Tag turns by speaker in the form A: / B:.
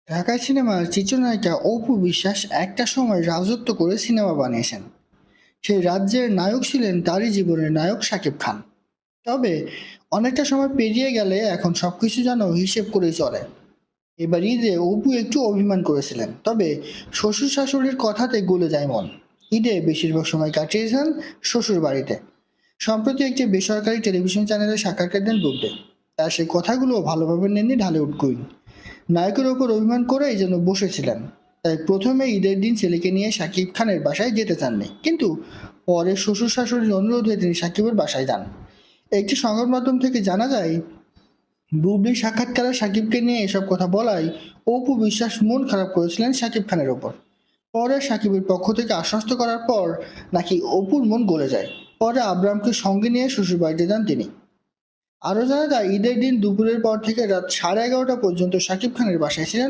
A: ঢাকাই সিনেমার চিত্রনায়িকা অপু বিশ্বাস একটা সময় রাজত্ব করে সিনেমা বানিয়েছেন। সেই রাজ্যের নায়ক ছিলেন তারই জীবনের নায়ক শাকিব খান। তবে অনেকটা সময় পেরিয়ে গেলে এখন সবকিছু যেন হিসেব করেই চলে। এবার ঈদে অপু একটু অভিমান করেছিলেন, তবে শ্বশুর শাশুড়ির কথাতে গলে যায় মন। ঈদে বেশিরভাগ সময় কাটিয়েছেন শ্বশুর বাড়িতে। সম্প্রতি একটি বেসরকারি টেলিভিশন চ্যানেলে সাক্ষাৎকার দেন বুবলি। তার সেই কথাগুলো ভালোভাবে নেননি ঢালিউড কুইন। নায়কের ওপর অভিমান করেই যেন বসেছিলেন। তাই প্রথমে ঈদের দিন ছেলেকে নিয়ে শাকিব খানের বাসায় যেতে চাননি, কিন্তু পরে শ্বশুর শাশুড়ির অনুরোধে তিনি শাকিবের বাসায় যান। একটি সংবাদ মাধ্যম থেকে জানা যায়, বুবলির সাক্ষাৎকারে শাকিবকে নিয়ে এসব কথা বলায় অপু বিশ্বাস মন খারাপ করেছিলেন শাকিব খানের ওপর। পরে শাকিবের পক্ষ থেকে আশ্বস্ত করার পর নাকি অপুর মন গলে যায়। পরে আব্রামকে সঙ্গে নিয়ে শ্বশুর বাড়িতে যান তিনি। আরও জানা যায়, ঈদের দিন দুপুরের পর থেকে রাত 11:30 পর্যন্ত শাকিব খানের বাসায় ছিলেন